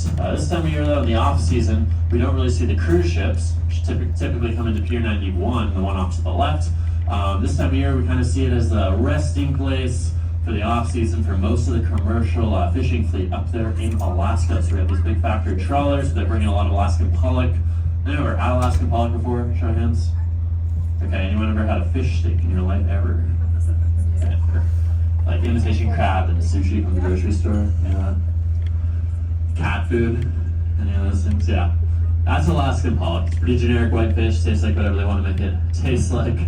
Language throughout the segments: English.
ships. This time of year, though, in the off season, we don't really see the cruise ships, which typically come into Pier 91, the one off to the left. This time of year, we kind of see it as the resting place for the off season for most of the commercial fishing fleet up there in Alaska. So we have these big factory trawlers. They're bringing a lot of Alaskan pollock. Anyone ever had Alaskan pollock before? Show of hands. Okay, anyone ever had a fish steak in your life ever? Okay. Like imitation crab and sushi from the grocery store? Yeah. Cat food? Any of those things? Yeah. That's Alaskan pollock. It's pretty generic white fish. Tastes like whatever they want to make it taste like.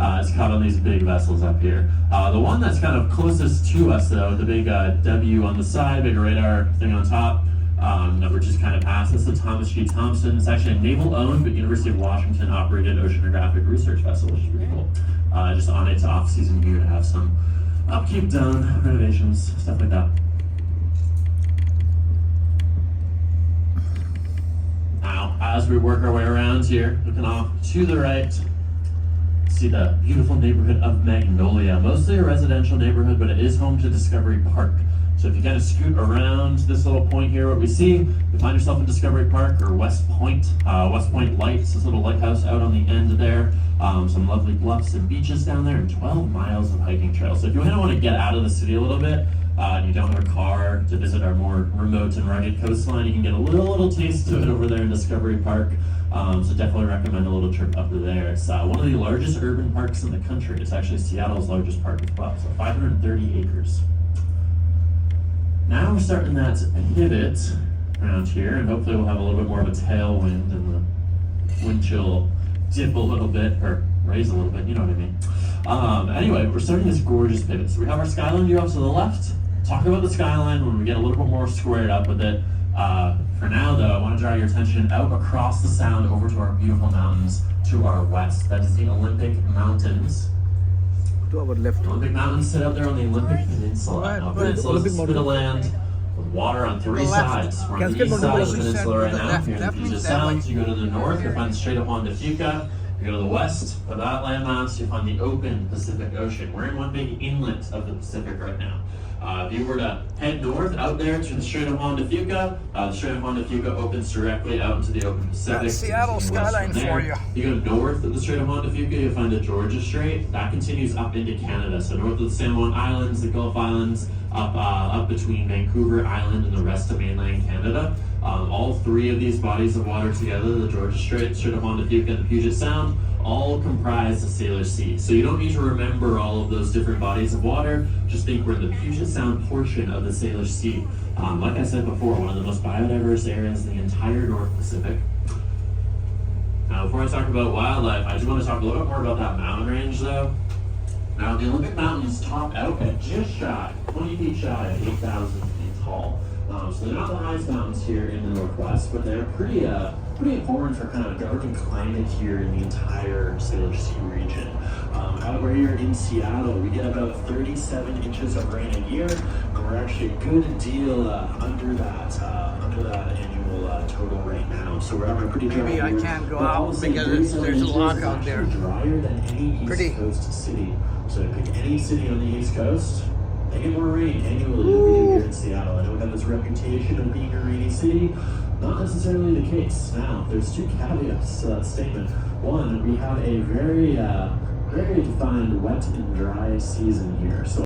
It's caught on these big vessels up here. The one that's kind of closest to us, though, the big W on the side, big radar thing on top, that we're just kind of past. It's the Thomas G. Thompson. It's actually a naval-owned but University of Washington operated oceanographic research vessel, which is pretty cool. Just on its off-season here to have some upkeep done, renovations, stuff like that. Now, as we work our way around here, looking off to the right, see the beautiful neighborhood of Magnolia. Mostly a residential neighborhood, but it is home to Discovery Park. So if you kind of scoot around this little point here, what we see, you find yourself in Discovery Park or West Point. West Point Lights, this little lighthouse out on the end there. Some lovely bluffs and beaches down there, and 12 miles of hiking trails. So if you kind of want to get out of the city a little bit, and you don't have a car to visit our more remote and rugged coastline, you can get a little taste of it over there in Discovery Park. So definitely recommend a little trip up to there. It's one of the largest urban parks in the country. It's actually Seattle's largest park as well, so 530 acres. Now we're starting that pivot around here, and hopefully we'll have a little bit more of a tailwind and the wind chill dip a little bit, or raise a little bit, you know what I mean. Anyway, we're starting this gorgeous pivot. So we have our skyline view off to the left. Talk about the skyline when we get a little bit more squared up with it. For now, though, I want to draw your attention out across the sound over to our beautiful mountains to our west. That is the Olympic Mountains. To our left. Olympic Mountains sit out there on the Olympic Peninsula. Now, peninsula is a spit of land with water on three sides. We're on the east side of the peninsula right now. Here in the Puget Sound. You go to the north, you'll find the Strait of Juan de Fuca. You go to the west of that landmass, you find the open Pacific Ocean. We're in one big inlet of the Pacific right now. If you were to head north out there to the Strait of Juan de Fuca, the Strait of Juan de Fuca opens directly out into the open Pacific. That's Seattle skyline for you. You go north of the Strait of Juan de Fuca, you'll find the Georgia Strait. That continues up into Canada. So north of the San Juan Islands, the Gulf Islands, up between Vancouver Island and the rest of mainland Canada. All three of these bodies of water together, the Georgia Strait, Strait of Juan de Fuca, and the Puget Sound, all comprise the Sailor Sea. So you don't need to remember all of those different bodies of water. Just think we're in the Puget Sound portion of the Sailor Sea. Like I said before, one of the most biodiverse areas in the entire North Pacific. Now, before I talk about wildlife, I just want to talk a little bit more about that mountain range, though. Now, the Olympic Mountains top out at just shy, 20 feet shy of 8,000 feet tall. So they're not the highest mountains here in the Northwest, but they're pretty important for kind of governing climate here in the entire Sailor Sea region. Out where you're in Seattle, we get about 37 inches of rain a year, and we're actually a good deal under that annual total right now. So we're having a pretty dry Maybe year. I can't go But out honestly, because 37 there's a inches lock is out there. actually drier than any East Coast city. So pick any city on the East Coast. They get more rain annually than we do here in Seattle. I know we have this reputation of being a rainy city. Not necessarily the case. Now, there's two caveats to that statement. One, we have a very defined wet and dry season here. So